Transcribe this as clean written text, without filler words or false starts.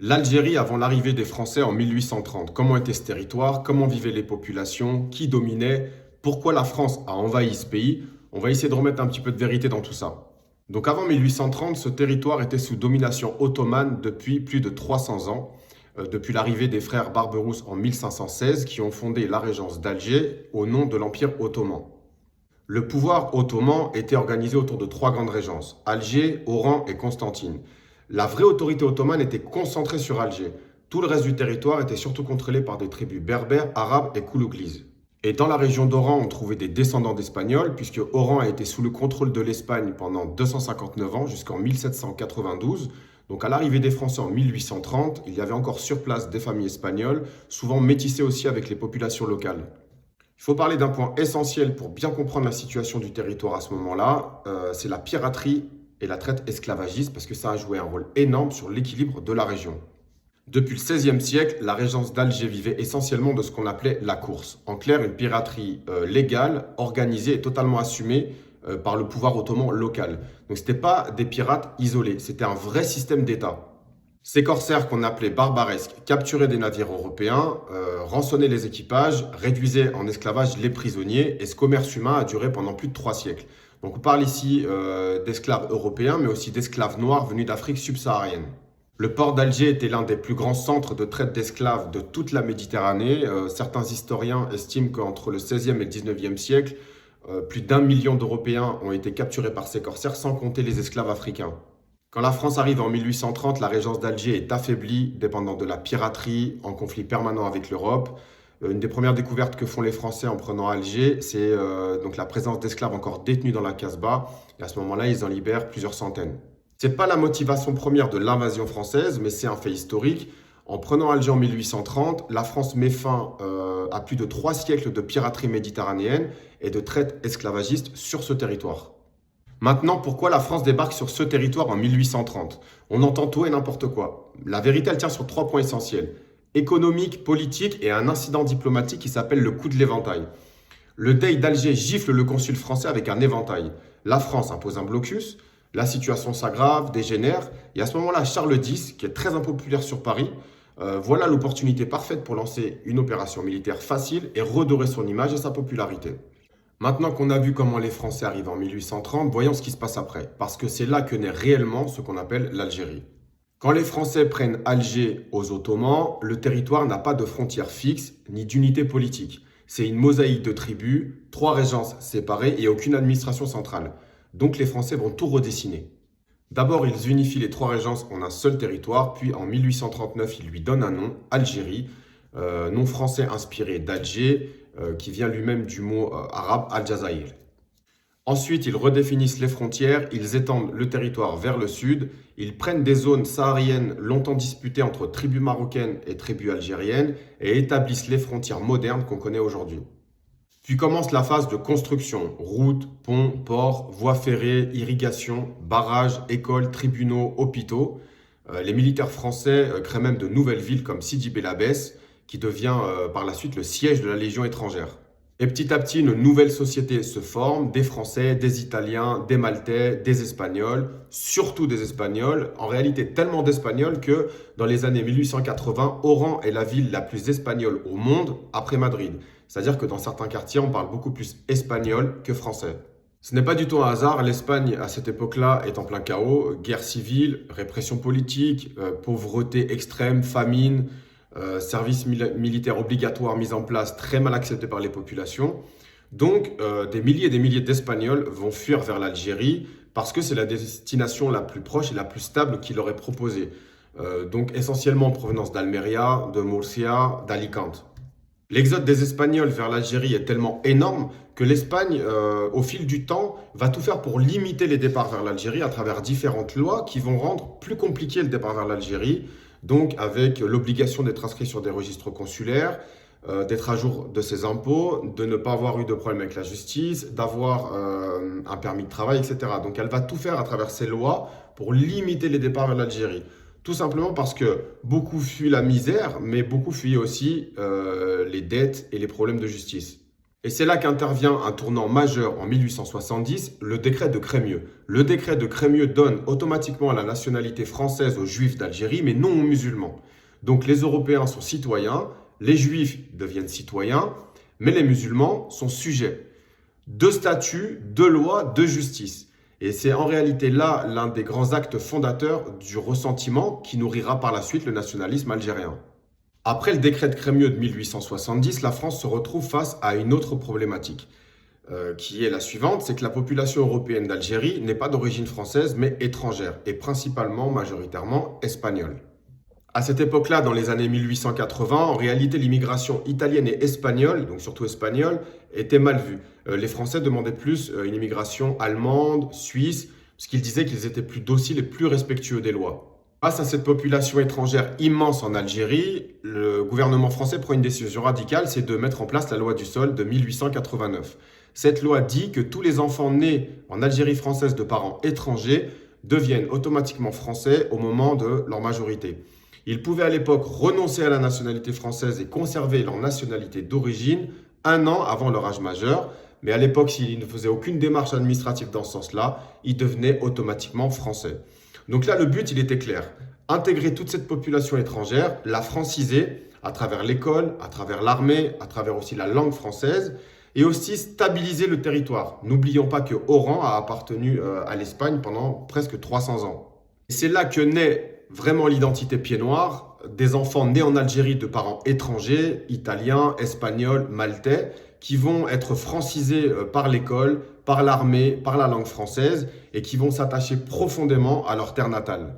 L'Algérie avant l'arrivée des Français en 1830. Comment était ce territoire? Comment vivaient les populations? Qui dominait? Pourquoi la France a envahi ce pays? On va essayer de remettre un petit peu de vérité dans tout ça. Donc avant 1830, ce territoire était sous domination ottomane depuis plus de 300 ans, depuis l'arrivée des frères Barberousse en 1516 qui ont fondé la régence d'Alger au nom de l'Empire ottoman. Le pouvoir ottoman était organisé autour de trois grandes régences, Alger, Oran et Constantine. La vraie autorité ottomane était concentrée sur Alger. Tout le reste du territoire était surtout contrôlé par des tribus berbères, arabes et koulouglizes. Et dans la région d'Oran, on trouvait des descendants d'Espagnols, puisque Oran a été sous le contrôle de l'Espagne pendant 259 ans, jusqu'en 1792. Donc à l'arrivée des Français en 1830, il y avait encore sur place des familles espagnoles, souvent métissées aussi avec les populations locales. Il faut parler d'un point essentiel pour bien comprendre la situation du territoire à ce moment-là, c'est la piraterie et la traite esclavagiste, parce que ça a joué un rôle énorme sur l'équilibre de la région. Depuis le XVIe siècle, la régence d'Alger vivait essentiellement de ce qu'on appelait la course. En clair, une piraterie légale, organisée et totalement assumée par le pouvoir ottoman local. Donc ce n'était pas des pirates isolés, c'était un vrai système d'État. Ces corsaires qu'on appelait barbaresques capturaient des navires européens, rançonnaient les équipages, réduisaient en esclavage les prisonniers et ce commerce humain a duré pendant plus de 3 siècles. Donc on parle ici d'esclaves européens mais aussi d'esclaves noirs venus d'Afrique subsaharienne. Le port d'Alger était l'un des plus grands centres de traite d'esclaves de toute la Méditerranée. Certains historiens estiment qu'entre le XVIe et le XIXe siècle, plus d'1 million d'Européens ont été capturés par ces corsaires sans compter les esclaves africains. Quand la France arrive en 1830, la régence d'Alger est affaiblie, dépendant de la piraterie, en conflit permanent avec l'Europe. Une des premières découvertes que font les Français en prenant Alger, c'est donc la présence d'esclaves encore détenus dans la Casbah. Et à ce moment-là, ils en libèrent plusieurs centaines. C'est pas la motivation première de l'invasion française, mais c'est un fait historique. En prenant Alger en 1830, la France met fin à plus de 3 siècles de piraterie méditerranéenne et de traite esclavagiste sur ce territoire. Maintenant, pourquoi la France débarque sur ce territoire en 1830? On entend tout et n'importe quoi. La vérité, elle tient sur 3 points essentiels. Économique, politique et un incident diplomatique qui s'appelle le coup de l'éventail. Le Dey d'Alger gifle le consul français avec un éventail. La France impose un blocus, la situation s'aggrave, dégénère, et à ce moment-là, Charles X, qui est très impopulaire sur Paris, voilà l'opportunité parfaite pour lancer une opération militaire facile et redorer son image et sa popularité. Maintenant qu'on a vu comment les Français arrivent en 1830, voyons ce qui se passe après, parce que c'est là que naît réellement ce qu'on appelle l'Algérie. Quand les Français prennent Alger aux Ottomans, le territoire n'a pas de frontières fixes ni d'unité politique. C'est une mosaïque de tribus, 3 régences séparées et aucune administration centrale. Donc les Français vont tout redessiner. D'abord, ils unifient les 3 régences en un seul territoire, puis en 1839, ils lui donnent un nom, Algérie, nom français inspiré d'Alger, qui vient lui-même du mot arabe Al-Jazair. Ensuite, ils redéfinissent les frontières, ils étendent le territoire vers le sud, ils prennent des zones sahariennes longtemps disputées entre tribus marocaines et tribus algériennes et établissent les frontières modernes qu'on connaît aujourd'hui. Puis commence la phase de construction, routes, ponts, ports, voies ferrées, irrigation, barrages, écoles, tribunaux, hôpitaux. Les militaires français créent même de nouvelles villes comme Sidi Bel Abbès, qui devient par la suite le siège de la Légion étrangère. Et petit à petit, une nouvelle société se forme, des Français, des Italiens, des Maltais, des Espagnols, surtout des Espagnols, en réalité tellement d'Espagnols que dans les années 1880, Oran est la ville la plus espagnole au monde après Madrid. C'est-à-dire que dans certains quartiers, on parle beaucoup plus espagnol que français. Ce n'est pas du tout un hasard, l'Espagne à cette époque-là est en plein chaos, guerre civile, répression politique, pauvreté extrême, famine, service militaire obligatoire mis en place, très mal accepté par les populations. Donc, des milliers d'Espagnols vont fuir vers l'Algérie parce que c'est la destination la plus proche et la plus stable qui leur est proposée. Donc, essentiellement en provenance d'Almeria, de Murcia, d'Alicante. L'exode des Espagnols vers l'Algérie est tellement énorme que l'Espagne, au fil du temps, va tout faire pour limiter les départs vers l'Algérie à travers différentes lois qui vont rendre plus compliqué le départ vers l'Algérie. Donc avec l'obligation d'être inscrit sur des registres consulaires, d'être à jour de ses impôts, de ne pas avoir eu de problème avec la justice, d'avoir un permis de travail, etc. Donc elle va tout faire à travers ces lois pour limiter les départs vers l'Algérie. Tout simplement parce que beaucoup fuient la misère, mais beaucoup fuient aussi les dettes et les problèmes de justice. Et c'est là qu'intervient un tournant majeur en 1870, le décret de Crémieux. Le décret de Crémieux donne automatiquement la nationalité française aux Juifs d'Algérie, mais non aux musulmans. Donc les Européens sont citoyens, les Juifs deviennent citoyens, mais les musulmans sont sujets. Deux statuts, deux lois, deux justice. Et c'est en réalité là l'un des grands actes fondateurs du ressentiment qui nourrira par la suite le nationalisme algérien. Après le décret de Crémieux de 1870, la France se retrouve face à une autre problématique, qui est la suivante, c'est que la population européenne d'Algérie n'est pas d'origine française, mais étrangère, et principalement, majoritairement, espagnole. À cette époque-là, dans les années 1880, en réalité, l'immigration italienne et espagnole, donc surtout espagnole, était mal vue. Les Français demandaient plus une immigration allemande, suisse, parce qu'ils disaient qu'ils étaient plus dociles et plus respectueux des lois. Face à cette population étrangère immense en Algérie, le gouvernement français prend une décision radicale, c'est de mettre en place la loi du sol de 1889. Cette loi dit que tous les enfants nés en Algérie française de parents étrangers deviennent automatiquement français au moment de leur majorité. Ils pouvaient à l'époque renoncer à la nationalité française et conserver leur nationalité d'origine un an avant leur âge majeur, mais à l'époque, s'ils ne faisaient aucune démarche administrative dans ce sens-là, ils devenaient automatiquement français. Donc là, le but, il était clair. Intégrer toute cette population étrangère, la franciser à travers l'école, à travers l'armée, à travers aussi la langue française, et aussi stabiliser le territoire. N'oublions pas que Oran a appartenu à l'Espagne pendant presque 300 ans. Et c'est là que naît vraiment l'identité pied noir, des enfants nés en Algérie de parents étrangers, italiens, espagnols, maltais, qui vont être francisés par l'école, par l'armée, par la langue française, et qui vont s'attacher profondément à leur terre natale.